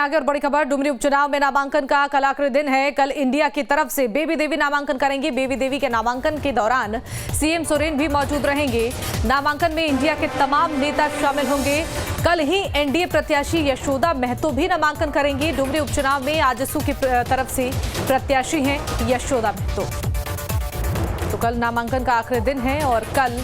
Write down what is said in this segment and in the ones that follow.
आगे और बड़ी खबर, डुमरी उपचुनाव में नामांकन का कल आखिरी दिन है। कल इंडिया की तरफ से बेबी देवी नामांकन करेंगी। बेबी देवी के नामांकन के दौरान सीएम सोरेन भी मौजूद रहेंगे। नामांकन में इंडिया के तमाम नेता शामिल होंगे। कल ही एनडीए प्रत्याशी यशोदा महतो भी नामांकन करेंगी। डुमरी उपचुनाव में आजसू की तरफ से प्रत्याशी हैं यशोदा महतो। तो कल नामांकन का आखिरी दिन है और कल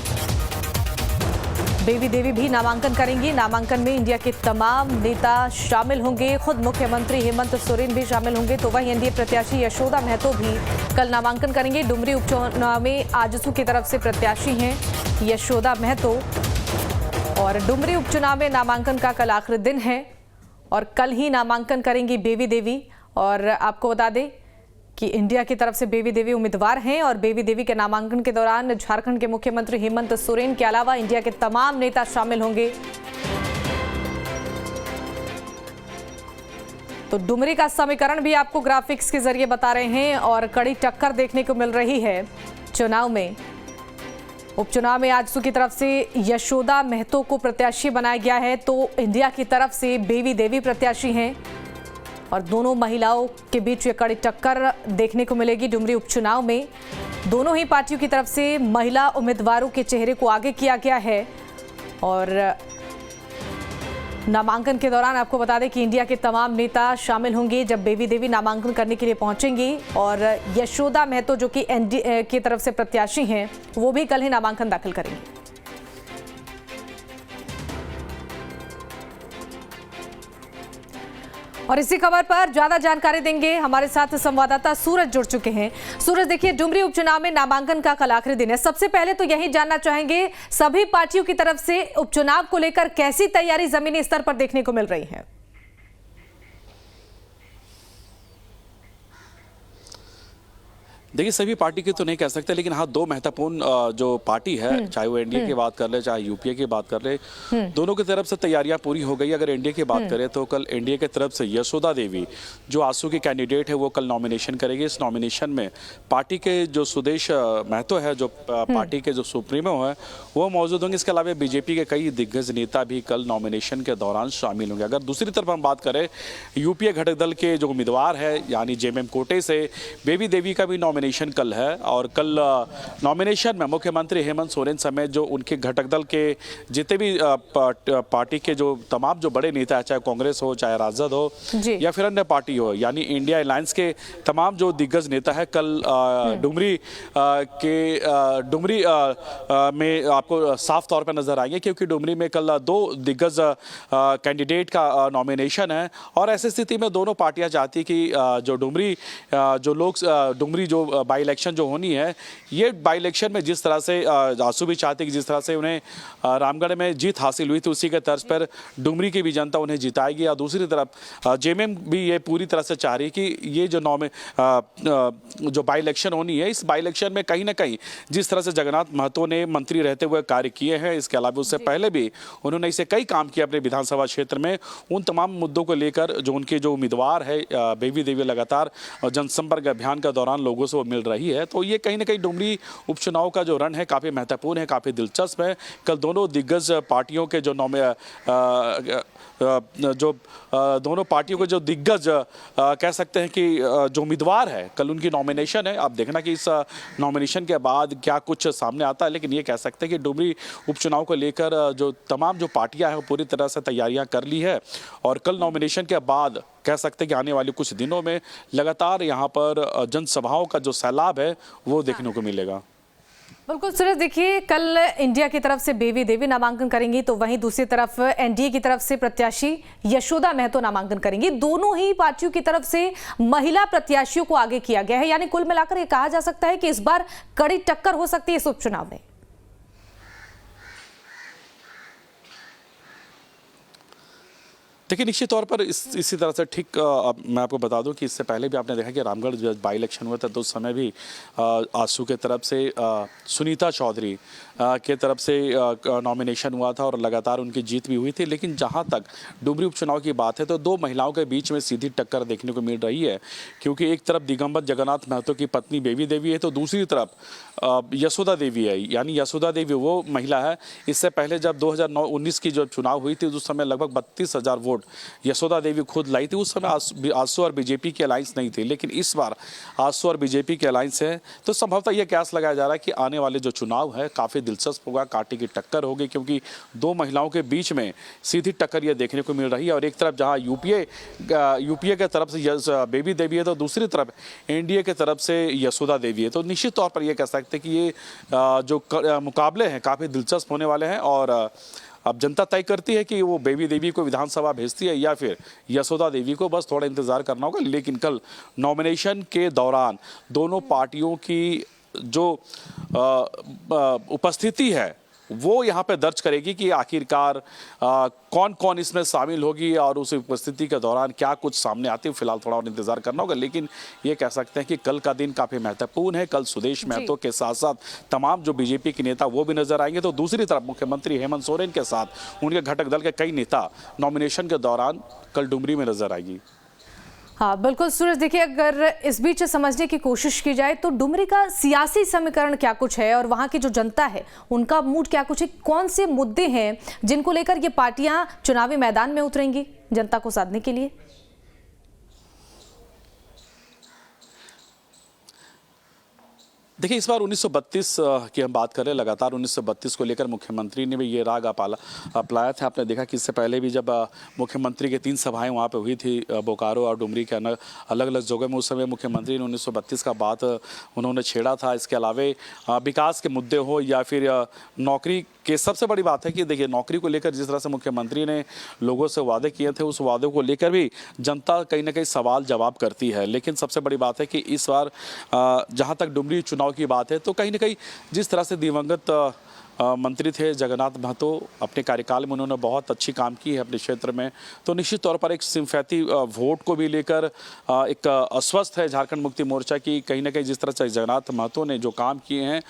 बेबी देवी भी नामांकन करेंगी। नामांकन में इंडिया के तमाम नेता शामिल होंगे। खुद मुख्यमंत्री हेमंत सोरेन भी शामिल होंगे। तो वहीं एनडीए प्रत्याशी यशोदा महतो भी कल नामांकन करेंगे। डुमरी उपचुनाव में आजसू की तरफ से प्रत्याशी हैं यशोदा महतो और डुमरी उपचुनाव में नामांकन का कल आखिरी दिन है और कल ही नामांकन करेंगी बेबी देवी। और आपको बता दें कि इंडिया की तरफ से बेबी देवी उम्मीदवार हैं और बेबी देवी के नामांकन के दौरान झारखंड के मुख्यमंत्री हेमंत सोरेन के अलावा इंडिया के तमाम नेता शामिल होंगे। तो डुमरी का समीकरण भी आपको ग्राफिक्स के जरिए बता रहे हैं और कड़ी टक्कर देखने को मिल रही है चुनाव में। उपचुनाव में आजसू की तरफ से यशोदा महतो को प्रत्याशी बनाया गया है तो इंडिया की तरफ से बेबी देवी प्रत्याशी हैं और दोनों महिलाओं के बीच ये कड़ी टक्कर देखने को मिलेगी। डुमरी उपचुनाव में दोनों ही पार्टियों की तरफ से महिला उम्मीदवारों के चेहरे को आगे किया गया है और नामांकन के दौरान आपको बता दें कि इंडिया के तमाम नेता शामिल होंगे जब बेबी देवी नामांकन करने के लिए पहुंचेंगी और यशोदा महतो जो कि एनडीए की तरफ से प्रत्याशी हैं वो भी कल ही नामांकन दाखिल करेंगी। और इसी खबर पर ज्यादा जानकारी देंगे हमारे साथ संवाददाता सूरज जुड़ चुके हैं। सूरज, देखिए डुमरी उपचुनाव में नामांकन का कल आखिरी दिन है। सबसे पहले तो यही जानना चाहेंगे सभी पार्टियों की तरफ से उपचुनाव को लेकर कैसी तैयारी जमीनी स्तर पर देखने को मिल रही है? देखिए, सभी पार्टी की तो नहीं कह सकते, लेकिन हाँ दो महत्वपूर्ण जो पार्टी है, चाहे वो एनडीए की बात कर ले चाहे यूपीए की बात कर ले, दोनों की तरफ से तैयारियां पूरी हो गई। अगर एनडीए की बात करें तो कल एनडीए की तरफ से यशोदा देवी जो आजसू की कैंडिडेट है वो कल नॉमिनेशन करेगी। इस नॉमिनेशन में पार्टी के जो सुदेश महतो है, जो पार्टी के जो सुप्रीमो है, वो मौजूद होंगे। इसके अलावा बीजेपी के कई दिग्गज नेता भी कल नॉमिनेशन के दौरान शामिल होंगे। अगर दूसरी तरफ हम बात करें यूपीए घटक दल के जो उम्मीदवार है यानी जेएमएम कोटे से बेबी देवी का भी नॉमिनेशन कल है और कल नॉमिनेशन में मुख्यमंत्री हेमंत सोरेन समेत जो उनके घटक दल के जितने भी पार्टी के जो तमाम जो बड़े नेता है, चाहे कांग्रेस हो चाहे राजद हो या फिर अन्य पार्टी हो, यानी इंडिया अलायंस के तमाम जो दिग्गज नेता है कल डुमरी में आपको साफ तौर पर नजर आएंगे क्योंकि डुमरी में कल दो दिग्गज कैंडिडेट का नॉमिनेशन है। और ऐसी स्थिति में दोनों पार्टियां चाहती कि जो डुमरी जो बाई इलेक्शन जो होनी है, ये बाई इलेक्शन में जिस तरह से आजसू भी चाहते कि जिस तरह से उन्हें रामगढ़ में जीत हासिल हुई थी उसी के तर्ज पर डुमरी की भी जनता उन्हें जिताएगी। और दूसरी तरफ जेएमएम भी ये पूरी तरह से चाह रही कि ये जो बाई इलेक्शन होनी है, इस बाई इलेक्शन में कहीं ना कहीं जिस तरह से जगन्नाथ महतो ने मंत्री रहते हुए कार्य किए हैं, इसके अलावा उससे पहले भी उन्होंने इसे कई काम किए अपने विधानसभा क्षेत्र में, उन तमाम मुद्दों को लेकर जो उनके जो उम्मीदवार है बेबी देवी लगातार जनसंपर्क अभियान के दौरान लोगों से मिल रही है। तो ये कहीं ना कहीं डुमरी उपचुनाव का जो रण है काफी महत्वपूर्ण है, काफी दिलचस्प है। कल दोनों दिग्गज पार्टियों के दोनों पार्टियों के जो दिग्गज कह सकते हैं कि जो उम्मीदवार है कल उनकी नॉमिनेशन है। अब देखना कि इस नॉमिनेशन के बाद क्या कुछ सामने आता है, लेकिन ये कह सकते हैं कि डुमरी उपचुनाव को लेकर जो तमाम जो पार्टियां हैं वो पूरी तरह से तैयारियां कर ली है और कल नॉमिनेशन के बाद कह सकते हैं कि आने वाले कुछ दिनों में लगातार यहाँ पर जनसभाओं का जो सैलाब है वो देखने को मिलेगा। बिल्कुल सूरज, देखिए कल इंडिया की तरफ से बेबी देवी नामांकन करेंगी तो वहीं दूसरी तरफ एनडीए की तरफ से प्रत्याशी यशोदा महतो नामांकन करेंगी। दोनों ही पार्टियों की तरफ से महिला प्रत्याशियों को आगे किया गया है, यानी कुल मिलाकर ये कहा जा सकता है कि इस बार कड़ी टक्कर हो सकती है इस उपचुनाव में। देखिए, निश्चित तौर पर इसी तरह से ठीक मैं आपको बता दूं कि इससे पहले भी आपने देखा कि रामगढ़ बाई इलेक्शन हुआ था तो उस समय भी आजसू के तरफ से सुनीता चौधरी के तरफ से नॉमिनेशन हुआ था और लगातार उनकी जीत भी हुई थी। लेकिन जहां तक डुमरी उपचुनाव की बात है तो दो महिलाओं के बीच में सीधी टक्कर देखने को मिल रही है क्योंकि एक तरफ दिगंबर जगन्नाथ महतो की पत्नी बेबी देवी है तो दूसरी तरफ यशोदा देवी है, यानी यशोदा देवी वो महिला है। इससे पहले जब 2019 की जो चुनाव हुई थी उस समय लगभग 32,000 वोट यशोदा देवी खुद लाई थी। उस समय आजसू और बीजेपी की अलायंस नहीं थी, लेकिन इस बार आजसू और बीजेपी की अलायंस है। तो संभवतः यह कयास लगाया जा रहा है कि आने वाले जो चुनाव है काफ़ी दिलचस्प होगा, कांटे की टक्कर होगी, क्योंकि दो महिलाओं के बीच में सीधी टक्कर यह देखने को मिल रही है। और एक तरफ जहां यूपीए के तरफ से बेबी देवी है, तो दूसरी तरफ एनडीए के तरफ से यशोदा देवी है। तो निश्चित तौर पर यह कह सकते हैं कि ये जो मुकाबले हैं काफ़ी दिलचस्प होने वाले हैं। और अब जनता तय करती है कि वो बेबी देवी को विधानसभा भेजती है या फिर यशोदा देवी को। बस थोड़ा इंतजार करना होगा। लेकिन कल नॉमिनेशन के दौरान दोनों पार्टियों की जो उपस्थिति है वो यहाँ पे दर्ज करेगी कि आखिरकार कौन कौन इसमें शामिल होगी और उस उपस्थिति के दौरान क्या कुछ सामने आती है। फिलहाल थोड़ा और इंतजार करना होगा। लेकिन ये कह सकते हैं कि कल का दिन काफ़ी महत्वपूर्ण है। कल सुदेश महतो के साथ साथ तमाम जो बीजेपी के नेता वो भी नजर आएंगे। तो दूसरी तरफ मुख्यमंत्री हेमंत सोरेन के साथ उनके घटक दल के कई नेता नॉमिनेशन के दौरान कल डुमरी में नजर आएगी। हाँ बिल्कुल सूरज, देखिए अगर इस बीच समझने की कोशिश की जाए तो डुमरी का सियासी समीकरण क्या कुछ है और वहां की जो जनता है उनका मूड क्या कुछ है, कौन से मुद्दे हैं जिनको लेकर ये पार्टियां चुनावी मैदान में उतरेंगी जनता को साधने के लिए? देखिए, इस बार 1932 की हम बात करें, लगातार 1932 को लेकर मुख्यमंत्री ने भी ये राग अपनाया था। आपने देखा कि इससे पहले भी जब मुख्यमंत्री की 3 सभाएं वहाँ पे हुई थी बोकारो और डुमरी के अलग अलग जगह में, उस समय मुख्यमंत्री ने 1932 का बात उन्होंने छेड़ा था। इसके अलावा विकास के मुद्दे हो या फिर नौकरी के, सबसे बड़ी बात है कि देखिए नौकरी को लेकर जिस तरह से मुख्यमंत्री ने लोगों से वादे किए थे, उस वादे को लेकर भी जनता कहीं ना कहीं सवाल जवाब करती है। लेकिन सबसे बड़ी बात है कि इस बार जहाँ तक डुमरी चुनाव की बात है तो कहीं ना कहीं जिस तरह से दिवंगत मंत्री थे जगन्नाथ महतो, अपने कार्यकाल में उन्होंने बहुत अच्छी काम की है अपने क्षेत्र में। तो निश्चित तौर पर एक सिंपैथी वोट को भी लेकर एक अस्वस्थ है झारखंड मुक्ति मोर्चा की। कहीं ना कहीं जिस तरह से जगन्नाथ महतो ने जो काम किए हैं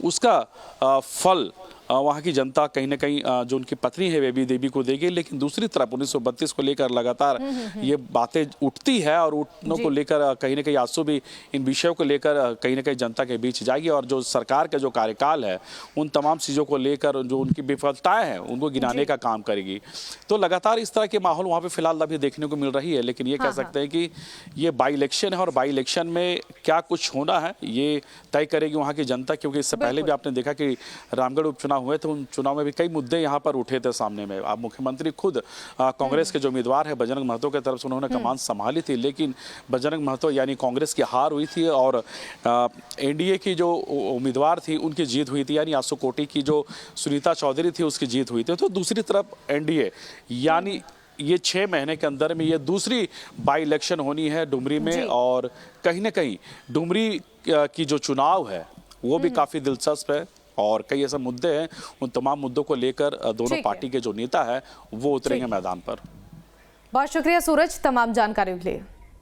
उसका फल वहाँ की जनता कहीं ना कहीं जो उनकी पत्नी है बेबी देवी को देगी। लेकिन दूसरी तरफ 1932 को लेकर लगातार ये बातें उठती है और उठने को लेकर कहीं ना कहीं आजसू भी इन विषयों को लेकर कहीं ना कहीं जनता के बीच जाएगी। और जो सरकार का जो कार्यकाल है उन तमाम चीज़ों को लेकर जो उनकी विफलताएं हैं उनको गिनाने का काम करेगी। तो लगातार इस तरह के माहौल वहाँ पर फिलहाल अभी देखने को मिल रही है। लेकिन ये कह सकते हैं कि ये बाई इलेक्शन है और बाई इलेक्शन में क्या कुछ होना है ये तय करेगी वहाँ की जनता। क्योंकि इससे पहले भी आपने देखा कि रामगढ़ उपचुनाव हुए तो उन चुनाव में भी कई मुद्दे यहाँ पर उठे थे सामने में। अब मुख्यमंत्री खुद कांग्रेस के जो उम्मीदवार है बजरंग महतो के तरफ से उन्होंने कमान संभाली थी। लेकिन बजरंग महतो यानी कांग्रेस की हार हुई थी और एनडीए की जो उम्मीदवार थी उनकी जीत हुई थी, यानी आसू कोटी की जो सुनीता चौधरी थी उसकी जीत हुई थी। तो दूसरी तरफ एनडीए यानी ये 6 महीने के अंदर में ये दूसरी बाई इलेक्शन होनी है डुमरी में। और कहीं ना कहीं डुमरी की जो चुनाव है वो भी काफ़ी दिलचस्प है और कई ऐसे मुद्दे हैं, उन तमाम मुद्दों को लेकर दोनों पार्टी के जो नेता है वो उतरेंगे मैदान पर। बहुत शुक्रिया सूरज तमाम जानकारी के लिए।